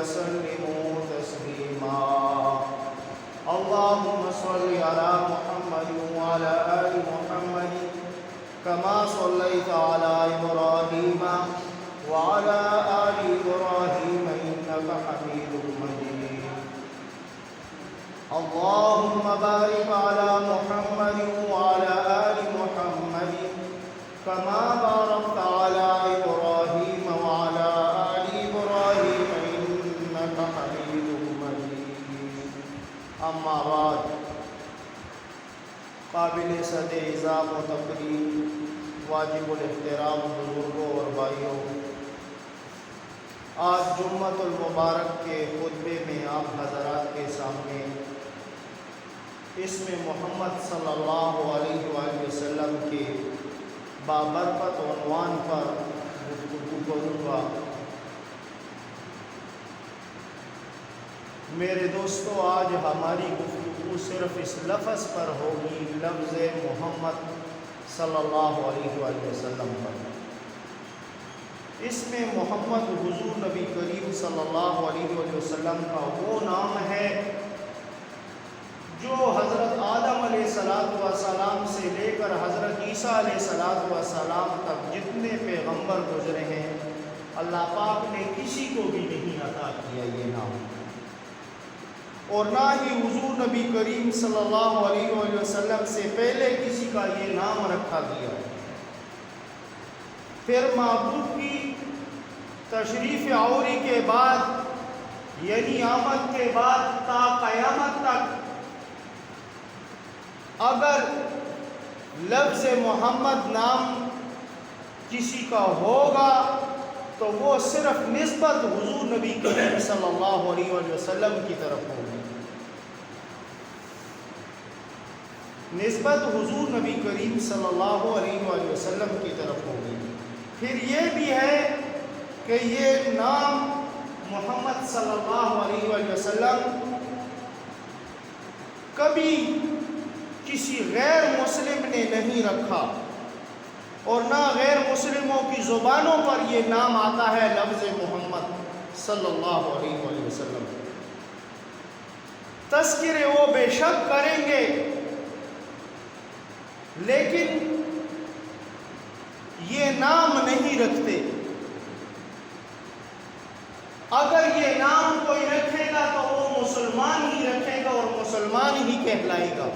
وسلموا تسليما اللهم صل على محمد وعلى آل محمد كما صليت على إبراهيم وعلى آل إبراهيم إنك حميد مجيد اللهم بارك على محمد وعلى آل محمد كما باركت على إبراهيم وعلى آل إبراهيم إنك حميد مجيد أما بعد قابل صد اعزام و تقریم واجب الاحترام بزرگوں اور بھائیوں، آج جمعۃ المبارک کے خطبے میں آپ حضرات کے سامنے اسم محمد صلی اللہ علیہ وآلہ وسلم کے بابرکت عنوان پر گفتگو کروں گا۔ میرے دوستو، آج ہماری گفتگو صرف اس لفظ پر ہوگی، لفظ محمد صلی اللہ علیہ وآلہ وسلم پر۔ اس میں محمد حضور نبی کریم صلی اللہ علیہ وآلہ وسلم کا وہ نام ہے جو حضرت آدم علیہ السلام سے لے کر حضرت عیسیٰ علیہ السلام تک جتنے پیغمبر گزرے ہیں، اللہ پاک نے کسی کو بھی نہیں عطا کیا یہ نام، اور نہ ہی حضور نبی کریم صلی اللہ علیہ وآلہ وسلم سے پہلے کسی کا یہ نام رکھا گیا۔ پھر معبود کی تشریف آوری کے بعد، یعنی آمد کے بعد تا قیامت تک اگر لفظ محمد نام کسی کا ہوگا تو وہ صرف نسبت حضور نبی کریم صلی اللہ علیہ وآلہ وسلم کی طرف ہوگی، نسبت حضور نبی کریم صلی اللہ علیہ وآلہ وسلم کی طرف ہوگی۔ پھر یہ بھی ہے کہ یہ نام محمد صلی اللہ علیہ وآلہ وسلم کبھی کسی غیر مسلم نے نہیں رکھا، اور نہ غیر مسلموں کی زبانوں پر یہ نام آتا ہے لفظ محمد صلی اللہ علیہ وآلہ وسلم۔ تذکرے وہ بے شک کریں گے، لیکن یہ نام نہیں رکھتے۔ اگر یہ نام کوئی رکھے گا تو وہ مسلمان ہی رکھے گا اور مسلمان ہی کہلائے گا۔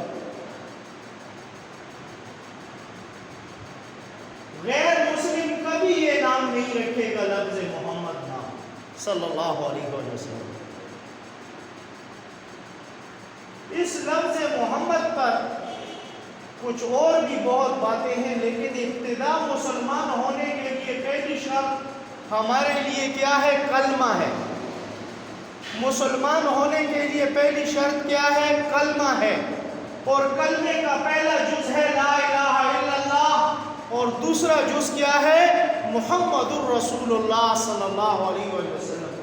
غیر مسلم کبھی یہ نام نہیں رکھے گا، لفظ محمد نام صلی اللہ علیہ وسلم۔ اس لفظ محمد پر کچھ اور بھی بہت باتیں ہیں، لیکن ابتدا مسلمان ہونے کے لیے پہلی شرط ہمارے لیے کیا ہے؟ کلمہ ہے۔ مسلمان ہونے کے لیے پہلی شرط کیا ہے؟ کلمہ ہے، اور کلمے کا پہلا جز ہے لا الہ الا اللہ، اور دوسرا جز کیا ہے؟ محمد الرسول اللہ صلی اللہ علیہ وآلہ وسلم۔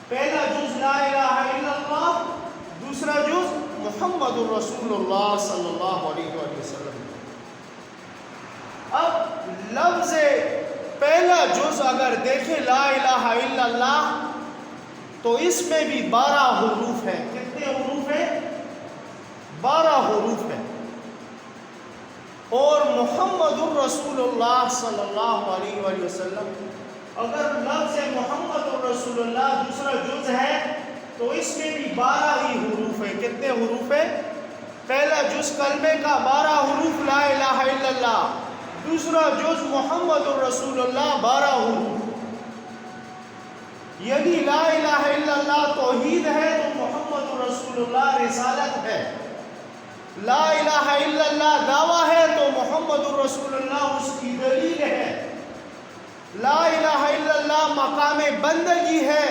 پہلا جز لا الہ الا اللہ، دوسرا جز محمد الرسول اللہ صلی اللہ علیہ وآلہ وسلم۔ اب لفظ پہلا جز اگر دیکھیں لا الہ الا اللہ تو اس میں بھی 12 حروف ہیں۔ کتنے حروف ہیں؟ 12 حروف ہیں۔ اور محمد الرسول اللہ صلی اللہ علیہ وآلہ وسلم، اگر لفظ محمد الرسول اللہ دوسرا جز ہے تو اس میں بھی 12 ہی حروف ہیں۔ کتنے حروف ہیں؟ پہلا جز کلمے کا 12 حروف لا الہ الا اللہ، دوسرا جز محمد الرسول اللہ 12 حروف۔ یعنی لا الہ الا اللہ توحید ہے تو محمد الرسول اللہ رسالت ہے، لا الہ الا اللہ دعویٰ ہے تو محمد الرسول اللہ اس کی دلیل ہے، لا الہ الا اللہ مقام بندگی ہے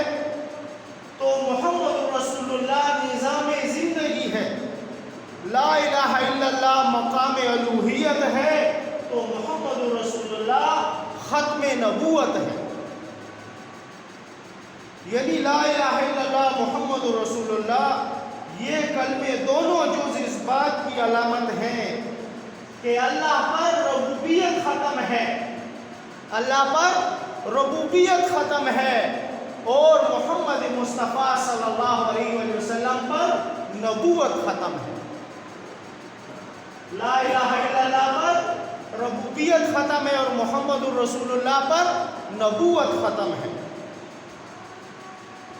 تو محمد الرسول اللہ نظام زندگی ہے، لا الہ الا اللہ مقام الوہیت ہے تو محمد الرسول اللہ ختم نبوت ہے۔ یعنی لا الہ الا اللہ محمد الرسول اللہ، یہ کلمے دونوں جز اس بات کی علامت ہیں کہ اللہ پر ربوبیت ختم ہے، اللہ پر ربوبیت ختم ہے، اور محمد مصطفیٰ صلی اللہ علیہ وسلم پر نبوت ختم ہے۔ لا الہ الا اللہ پر ربوبیت ختم ہے اور محمد الرسول اللہ پر نبوت ختم ہے۔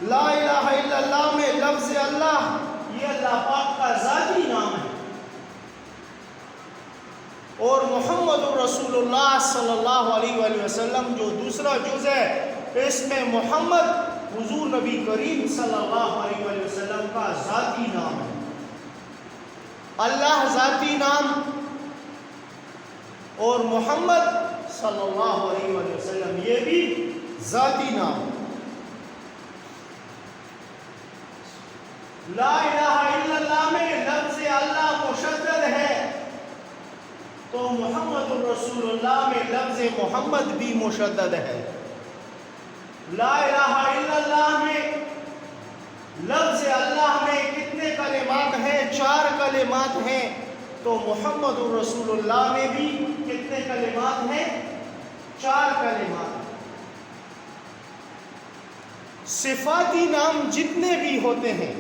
لا الہ الا اللہ میں لفظ اللہ یہ اللہ پاک کا ذاتی نام ہے، اور محمد الرسول اللہ صلی اللہ علیہ وآلہ وسلم جو دوسرا جز ہے، اس میں محمد حضور نبی کریم صلی اللہ علیہ وآلہ وسلم کا ذاتی نام ہے۔ اللہ ذاتی نام اور محمد صلی اللہ علیہ وآلہ وسلم یہ بھی ذاتی نام۔ لا الہ الا اللہ میں لفظ اللہ مشدد ہے، تو محمد الرسول اللہ میں لفظ محمد بھی مشدد ہے۔ لا الہ الا اللہ میں لفظ اللہ میں کتنے کلمات ہیں؟ 4 کلمات ہیں، تو محمد الرسول اللہ میں بھی کتنے کلمات ہیں؟ 4 کلمات۔ صفاتی نام جتنے بھی ہوتے ہیں،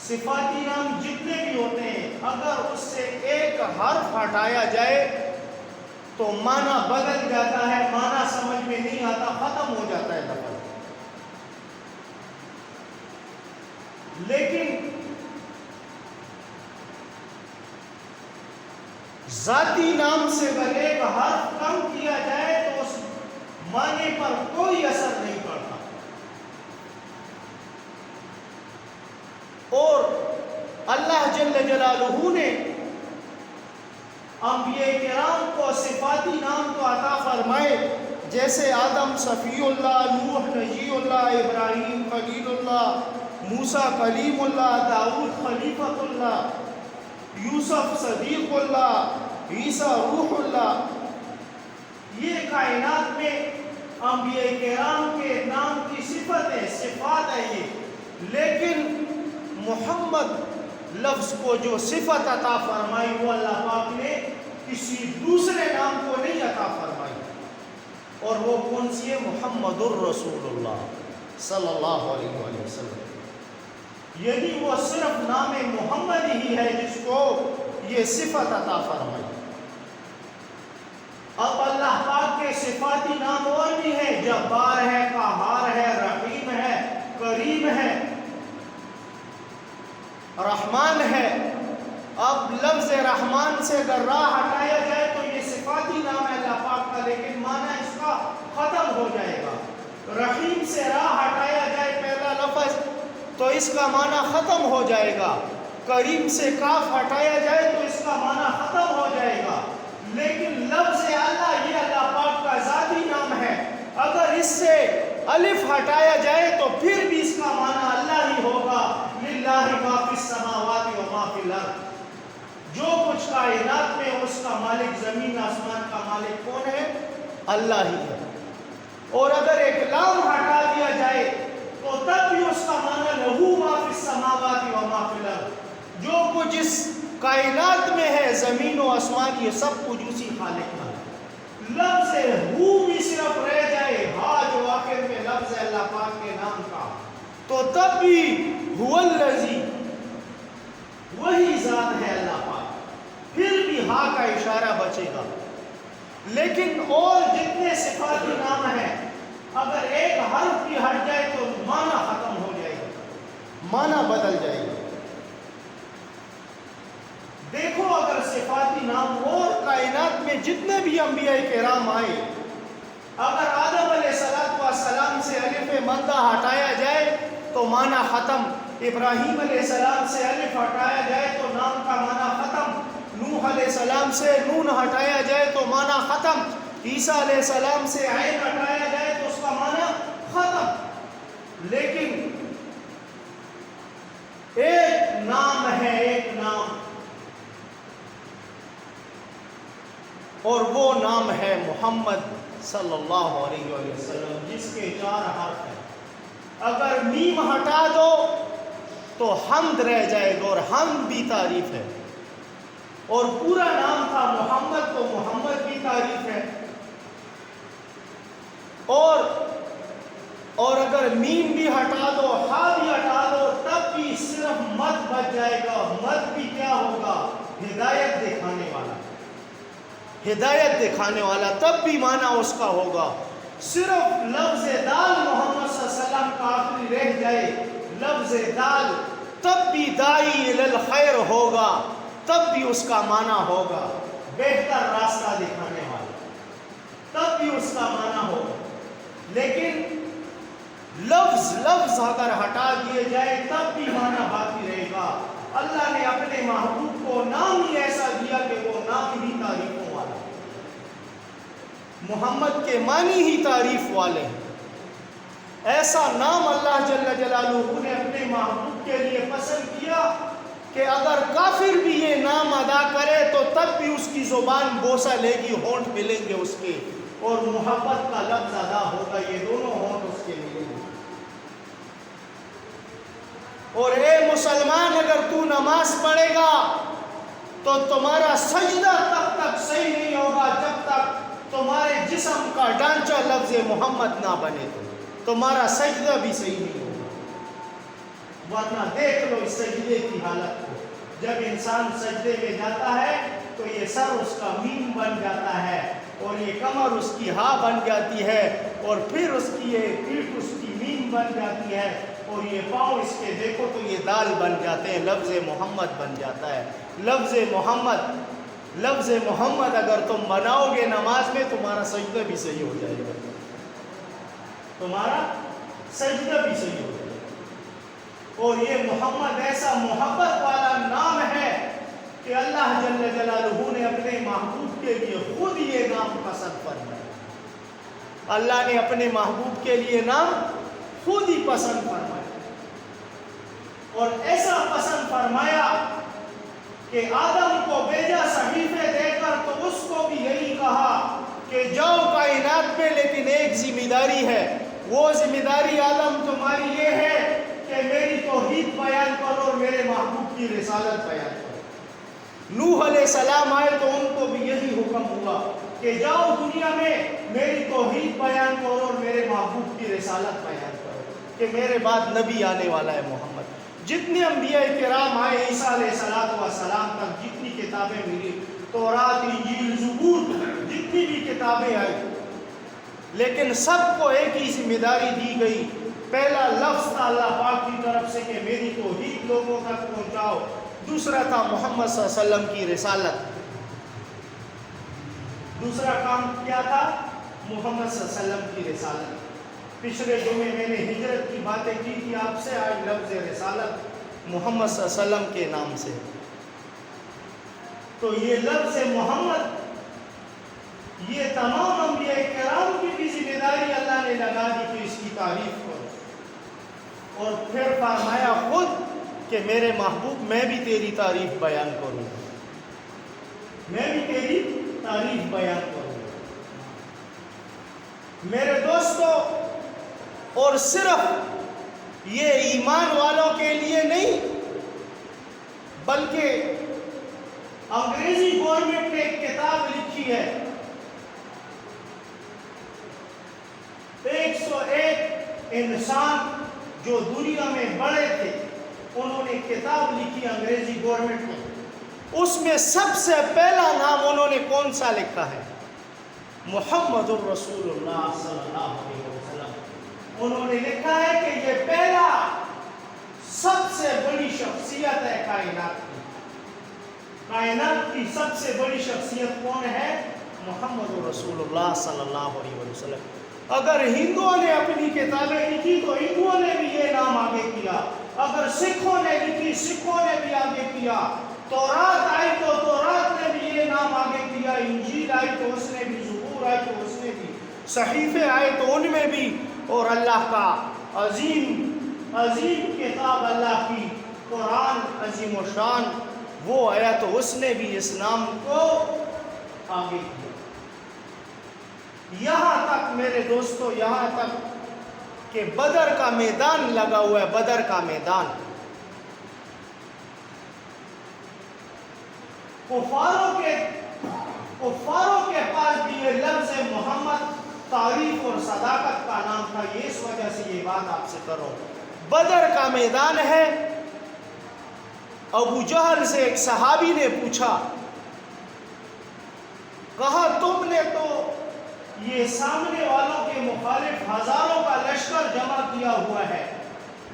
صفاتی نام جتنے بھی ہوتے ہیں، اگر اس سے ایک حرف ہٹایا جائے تو معنی بدل جاتا ہے، معنی سمجھ میں نہیں آتا، ختم ہو جاتا ہے لفظ۔ لیکن ذاتی نام سے اگر ایک حرف کم کیا جائے تو اس معنی پر کوئی اثر نہیں پڑتا۔ اور اللہ جل جلالہ نے انبیاء کرام کو صفاتی نام تو عطا فرمائے، جیسے آدم صفی اللہ، نوح نجی اللہ، ابراہیم خلیل اللہ، موسیٰ کلیم اللہ، داؤد خلیفۃ اللہ، یوسف صدیق اللہ، عیسیٰ روح اللہ۔ یہ کائنات میں انبیاء کرام کے نام کی صفات ہے یہ، لیکن محمد لفظ کو جو صفت عطا فرمائی وہ اللہ پاک نے کسی دوسرے نام کو نہیں عطا فرمائی، اور وہ کون سی ہے؟ محمد الرسول اللہ صلی اللہ علیہ وآلہ وسلم۔ یعنی وہ صرف نام محمد ہی ہے جس کو یہ صفت عطا فرمائی۔ اب اللہ پاک کے صفاتی نام اور بھی ہیں، جبار ہے، قہار ہے، رحیم ہے، کریم ہے، رحمان ہے۔ اب لفظ رحمان سے اگر راہ ہٹایا جائے تو یہ صفاتی نام ہے اللہ پاک کا، لیکن معنی اس کا ختم ہو جائے گا۔ رحیم سے راہ ہٹایا جائے پہلا لفظ تو اس کا معنی ختم ہو جائے گا۔ کریم سے کاف ہٹایا جائے تو اس کا معنی ختم ہو جائے گا۔ لیکن لفظ اللہ یہ اللہ پاک کا ذاتی نام ہے، اگر اس سے الف ہٹایا جائے تو پھر بھی اس کا معنی اللہ ہی ہوگا۔ للہ ما فی السماوات و ما فی الارض، جو کچھ کائنات میں اس کا مالک، زمین آسمان کا مالک کون ہے؟ اللہ ہی ہے۔ اور اگر ایک لام ہٹا دیا جائے تو تب بھی اس کا معنی لہو ما فی السماوات و ما فی الارض، جو کچھ اس کائنات میں ہے، زمین و آسمان، یہ سب کچھ اسی خالق کا ہے۔ لفظ ہو بھی صرف رہ جائے، ہاں جو آخر میں لفظ ہے اللہ پاک کے نام کا، تو تب بھی هو الذی، وہی ذات ہے اللہ پاک، پھر بھی ہاں کا اشارہ بچے گا۔ لیکن اور جتنے صفاتی نام ہیں، اگر ایک حرف بھی ہٹ جائے تو معنی ختم ہو جائے گا، معنی بدل جائے گا۔ دیکھو اگر صفاتی نام اور کائنات میں جتنے بھی انبیاء کرام آئے، اگر آدم علیہ السلام سے الف مدہ ہٹایا جائے تو معنی ختم، ابراہیم علیہ السلام سے الف ہٹایا جائے تو نام کا معنی ختم، نوح علیہ السلام سے نون ہٹایا جائے تو معنی ختم، عیسیٰ علیہ السلام سے عین ہٹایا جائے تو اس کا معنی ختم۔ لیکن ایک نام ہے، ایک نام، اور وہ نام ہے محمد صلی اللہ علیہ وآلہ وسلم، جس کے 4 حرف ہیں۔ اگر میم ہٹا دو تو حمد رہ جائے گا، اور حمد بھی تعریف ہے، اور پورا نام تھا محمد تو محمد بھی تعریف ہے، اور اور اگر میم بھی ہٹا دو، ہا بھی ہٹا دو، تب بھی صرف مد بچ جائے گا۔ مد بھی کیا ہوگا؟ ہدایت دکھانے والا، ہدایت دکھانے والا، تب بھی معنی اس کا ہوگا۔ صرف لفظ دال محمد صلی اللہ علیہ وسلم کا آخری رہ جائے، لفظ دال، تب بھی داعی الی الخیر ہوگا، تب بھی اس کا معنی ہوگا بہتر راستہ دکھانے والا، تب بھی اس کا معنی ہوگا۔ لیکن لفظ اگر ہٹا دیے جائے تب بھی معنی باقی رہے گا۔ اللہ نے اپنے محبوب کو نام ہی ایسا دیا کہ وہ نام ہی تعریفوں والا، محمد کے معنی ہی تعریف والے ہیں۔ ایسا نام اللہ جل جلالہ نے اپنے محبوب کے لیے پسند کیا کہ اگر کافر بھی یہ نام ادا کرے تو تب بھی اس کی زبان بوسہ لے گی، ہونٹ ملیں گے اس کے، اور محبت کا لفظ ادا ہوگا، یہ دونوں ہونٹ اس کے ملیں گے۔ اور اے مسلمان، اگر تو نماز پڑھے گا تو تمہارا سجدہ تب تک صحیح نہیں ہوگا جب تک تمہارے جسم کا ڈھانچہ لفظ محمد نہ بنے، تو تمہارا سجدہ بھی صحیح نہیں ہوگا۔ ورنہ دیکھ لو اس سجدے کی حالت کو، جب انسان سجدے میں جاتا ہے تو یہ سر اس کا میم بن جاتا ہے، اور یہ کمر اس کی ہا بن جاتی ہے، اور پھر اس کی یہ پیٹھ اس کی میم بن جاتی ہے، اور یہ پاؤں اس کے دیکھو تو یہ دال بن جاتے ہیں، لفظ محمد بن جاتا ہے۔ لفظ محمد اگر تم بناؤ گے نماز میں، تمہارا سجدہ بھی صحیح ہو جائے گا، تمہارا سجدہ بھی صحیح ہو جائے گا۔ اور یہ محمد ایسا محبت والا نام ہے کہ اللہ جل جلالہ نے اپنے محبوب کے لیے خود یہ نام پسند فرمایا۔ اللہ نے اپنے محبوب کے لیے نام خود ہی پسند فرمایا، اور ایسا پسند فرمایا کہ آدم کو بھیجا صحیفے دے کر، تو اس کو بھی یہی کہا کہ جاؤ کائنات میں، لیکن ایک ذمہ داری ہے، وہ ذمہ داری آدم تمہاری یہ ہے کہ میری توحید بیان کرو اور میرے محبوب کی رسالت بیان کرو۔ نوح علیہ السلام آئے تو ان کو بھی یہی حکم ہوا کہ جاؤ دنیا میں میری توحید بیان کرو اور میرے محبوب کی رسالت بیان کرو، کہ میرے بعد نبی آنے والا ہے محمد۔ جتنے انبیاء کرام آئے عیسیٰ علیہ السلام تک، جتنی کتابیں ملی، تورات، انجیل، زبور، جتنی بھی کتابیں آئی، لیکن سب کو ایک ہی ذمہ داری دی گئی۔ پہلا لفظ تھا اللہ پاک کی طرف سے کہ میری توحید لوگوں تک پہنچاؤ، دوسرا تھا محمد صلی اللہ علیہ وسلم کی رسالت، دوسرا کام کیا تھا؟ محمد صلی اللہ علیہ وسلم کی رسالت۔ پچھلے جمعے میں نے ہجرت کی باتیں کی تھی آپ سے، آج لفظ رسالت محمد صلی اللہ علیہ وسلم کے نام سے۔ تو یہ لفظ محمد، یہ تمام انبیاء کرام کی بھی ذمہ داری اللہ نے لگا دی کہ اس کی تعریف کرو، اور پھر فرمایا خود کہ میرے محبوب میں بھی تیری تعریف بیان کروں، میں بھی تیری تعریف بیان کروں۔ میرے دوستو، اور صرف یہ ایمان والوں کے لیے نہیں، بلکہ انگریزی گورنمنٹ نے ایک کتاب لکھی ہے، 101 انسان جو دنیا میں بڑے تھے، انہوں نے کتاب لکھی انگریزی گورنمنٹ نے، اس میں سب سے پہلا نام انہوں نے کون سا لکھا ہے؟ محمد الرسول اللہ صلی اللہ علیہ وسلم۔ انہوں نے لکھا ہے کہ یہ پہلا سب سے بڑی شخصیت ہے کائنات کی۔ کائنات کی سب سے بڑی شخصیت کون ہے؟ محمد الرسول اللہ صلی اللہ علیہ وسلم۔ اگر ہندوؤں نے اپنی کتابیں لکھی تو ہندوؤں نے بھی یہ نام آگے کیا، اگر سکھوں نے لکھی سکھوں نے بھی آگے کیا، تورات آئی تو تورات نے بھی یہ نام آگے کیا، انجیل آئی تو اس نے بھی، زبور آئی تو اس نے بھی، صحیفے آئے تو ان میں بھی، اور اللہ کا عظیم عظیم کتاب اللہ کی قرآن عظیم و شان وہ آیا تو اس نے بھی اس نام کو آگے کیا۔ یہاں تک میرے دوستو، یہاں تک کہ بدر کا میدان لگا ہوا ہے، بدر کا میدان، کفاروں کے پاس بھی یہ لفظ محمد تعریف اور صداقت کا نام تھا. یہ اس وجہ سے یہ بات آپ سے کر رہا ہوں. بدر کا میدان ہے. ابو جہل سے ایک صحابی نے پوچھا, کہا تم نے تو یہ سامنے والوں کے مخالف ہزاروں کا لشکر جمع کیا ہوا ہے,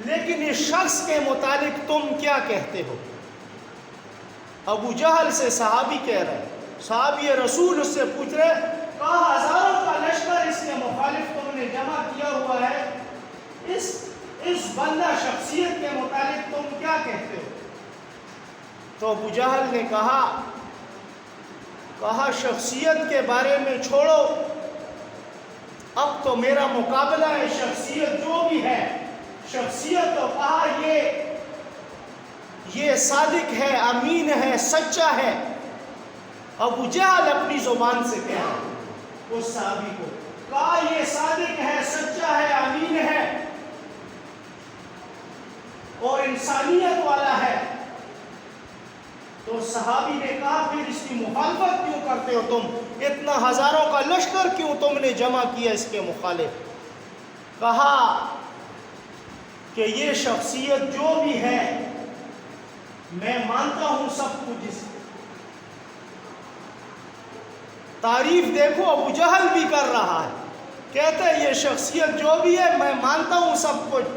لیکن اس شخص کے متعلق تم کیا کہتے ہو؟ ابو جہل سے صحابی کہہ رہے, صحابی رسول اس سے پوچھ رہے, کہا ہزاروں کا لشکر اس کے مخالف تم نے جمع کیا ہوا ہے, اس بندہ شخصیت کے متعلق تم کیا کہتے ہو؟ تو ابو جہل نے کہا شخصیت کے بارے میں چھوڑو, اب تو میرا مقابلہ ہے. شخصیت جو بھی ہے, شخصیت تو کہا یہ صادق ہے, امین ہے, سچا ہے. ابو جہل اپنی زبان سے کہا اس صحابی کو, کہا یہ صادق ہے, سچا ہے, امین ہے اور انسانیت والا ہے. تو صحابی نے کہا پھر اس کی مخالفت کیوں کرتے ہو تم؟ اتنا ہزاروں کا لشکر کیوں تم نے جمع کیا اس کے مخالف؟ کہا کہ یہ شخصیت جو بھی ہے میں مانتا ہوں سب کچھ. اس تعریف دیکھو ابو جہل بھی کر رہا ہے, کہتا ہے یہ شخصیت جو بھی ہے میں مانتا ہوں سب کچھ,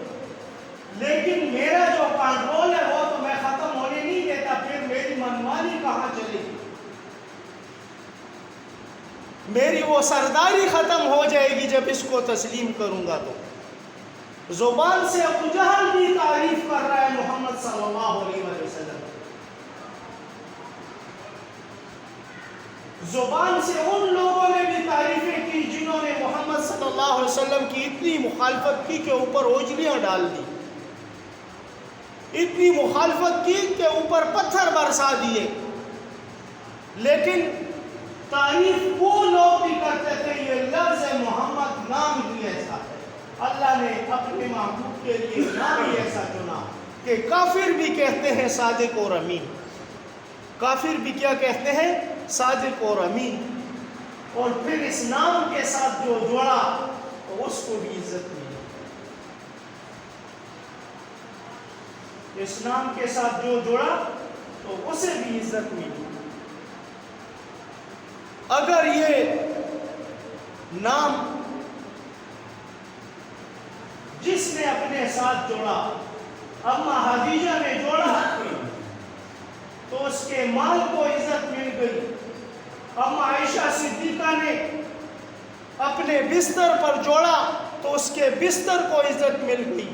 لیکن میرا جو کنٹرول ہے وہ تو میں ختم ہونے نہیں دیتا. پھر میری منمانی کہاں چلے گی؟ میری وہ سرداری ختم ہو جائے گی جب اس کو تسلیم کروں گا. تو زبان سے ابو جہل بھی تعریف کر رہا ہے محمد صلی اللہ علیہ وسلم, زبان سے ان لوگوں نے بھی تعریفیں کی جنہوں نے محمد صلی اللہ علیہ وسلم کی اتنی مخالفت کی کہ اوپر اوجلیاں ڈال دی, اتنی مخالفت کی کہ اوپر پتھر برسا دیے. لیکن تعریف وہ لوگ بھی کرتے تھے. یہ لفظ محمد نام ہی ایسا ہے, اللہ نے اپنے محبوب کے لیے نام ہی ایسا چنا کہ کافر بھی کہتے ہیں صادق اور امین. کافر بھی کیا کہتے ہیں؟ صادق اور امین. اور پھر اس نام کے ساتھ جو جوڑا تو اس کو بھی عزت ملی. اس نام کے ساتھ جو جوڑا تو اسے بھی عزت ملی. اگر یہ نام جس نے اپنے ساتھ جوڑا, اما خدیجہ نے جوڑا تو اس کے مال کو عزت مل گئی. اما عائشہ صدیقہ نے اپنے بستر پر جوڑا تو اس کے بستر کو عزت مل گئی.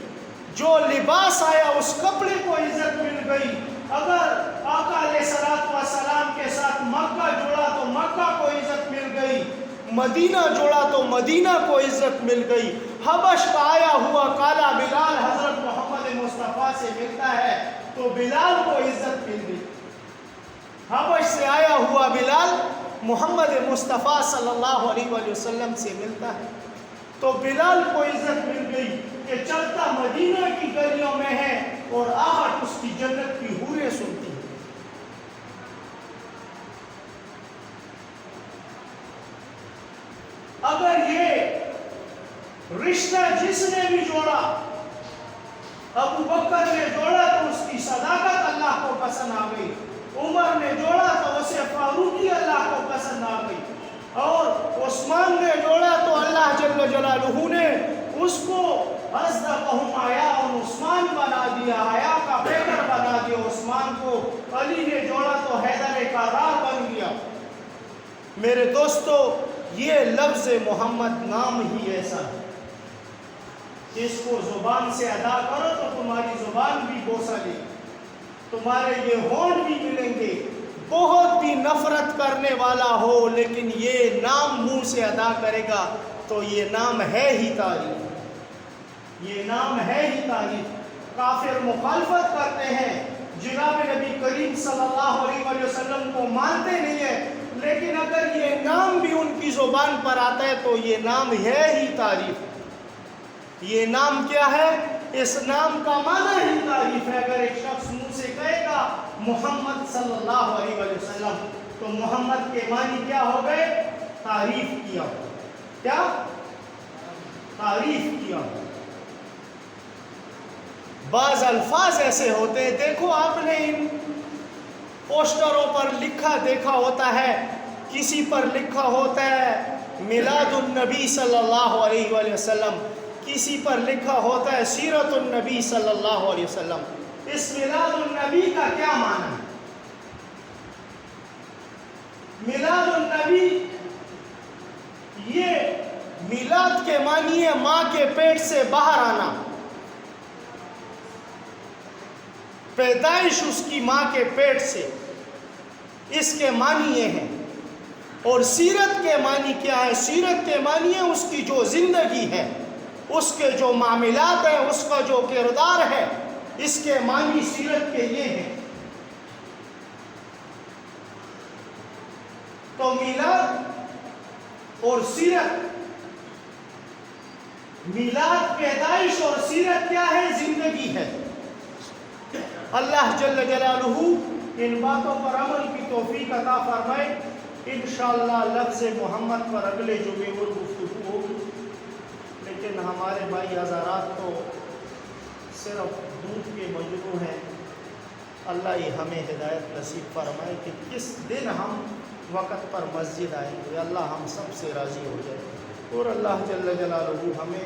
جو لباس آیا اس کپڑے کو عزت مل گئی. اگر آقا علیہ الصلوۃ والسلام کے ساتھ مکہ جوڑا تو مکہ کو عزت مل گئی. مدینہ جوڑا تو مدینہ کو عزت مل گئی. حبش کا آیا ہوا کالا بلال حضرت محمد مصطفیٰ سے ملتا ہے تو بلال کو عزت مل گئی. حبش سے آیا ہوا بلال محمد مصطفیٰ صلی اللہ علیہ وسلم سے ملتا ہے تو بلال کو عزت مل گئی کہ چلتا مدینہ کی گلیوں میں ہے اور آہٹ اس کی جنت کی حوریں سنتی ہیں. اگر یہ رشتہ جس نے بھی جوڑا, ابو بکر نے جوڑا تو اس کی صداقت اللہ کو پسند آ گئی. عمر نے جوڑا تو اسے فاروقی اللہ کو پسند آ گئی. اور عثمان نے جوڑا تو اللہ جل جلالہ نے اس کو اصدقہم حیا اور عثمان بنا دیا, حیا کا پیکر بنا دیا عثمان کو. علی نے جوڑا تو حیدر کرار بن گیا. میرے دوستو, یہ لفظ محمد نام ہی ایسا ہے جس کو زبان سے ادا کرو تو تمہاری زبان بھی بوسہ لے, تمہارے یہ ہونٹ بھی ملیں گے. بہت بھی نفرت کرنے والا ہو لیکن یہ نام منہ سے ادا کرے گا تو یہ نام ہے ہی تعریف, یہ نام ہے ہی تعریف. کافر مخالفت کرتے ہیں, جناب نبی کریم صلی اللہ علیہ وسلم کو مانتے نہیں ہیں, لیکن اگر یہ نام بھی ان کی زبان پر آتا ہے تو یہ نام ہے ہی تعریف. یہ نام کیا ہے؟ اس نام کا معنی ہی تعریف ہے. اگر ایک شخص منہ سے کہے گا محمد صلی اللہ علیہ وسلم تو محمد کے معنی کیا ہو گئے؟ تعریف کیا. کیا تعریف کیا ہو۔ بعض الفاظ ایسے ہوتے ہیں، دیکھو آپ نے ان پوسٹروں پر لکھا دیکھا ہوتا ہے، کسی پر لکھا ہوتا ہے میلاد النبی صلی اللہ علیہ وآلہ وسلم، کسی پر لکھا ہوتا ہے سیرت النبی صلی اللہ علیہ وسلم۔ اس میلاد النبی کا کیا معنی ہے؟ میلاد النبی، یہ میلاد کے معنی ہے ماں کے پیٹ سے باہر آنا، پیدائش اس کی ماں کے پیٹ سے، اس کے معنی یہ ہیں۔ اور سیرت کے معنی کیا ہے؟ سیرت کے معنی ہے اس کی جو زندگی ہے، اس کے جو معاملات ہیں، اس کا جو کردار ہے، اس کے معنی سیرت کے یہ ہیں۔ تو میلاد اور سیرت، میلاد پیدائش اور سیرت کیا ہے؟ زندگی ہے۔ اللہ جل جلالہ ان باتوں پر عمل کی توفیق عطا فرمائے۔ انشاءاللہ لفظ محمد پر اگلے جمعے اور گفتگو ہوگی، لیکن ہمارے بھائی حضرات تو صرف دودھ کے مجروح ہیں۔ اللہ ہی ہمیں ہدایت نصیب فرمائے کہ کس دن ہم وقت پر مسجد آئیں گے، اللہ ہم سب سے راضی ہو جائے، اور اللہ جل جلالہ ہمیں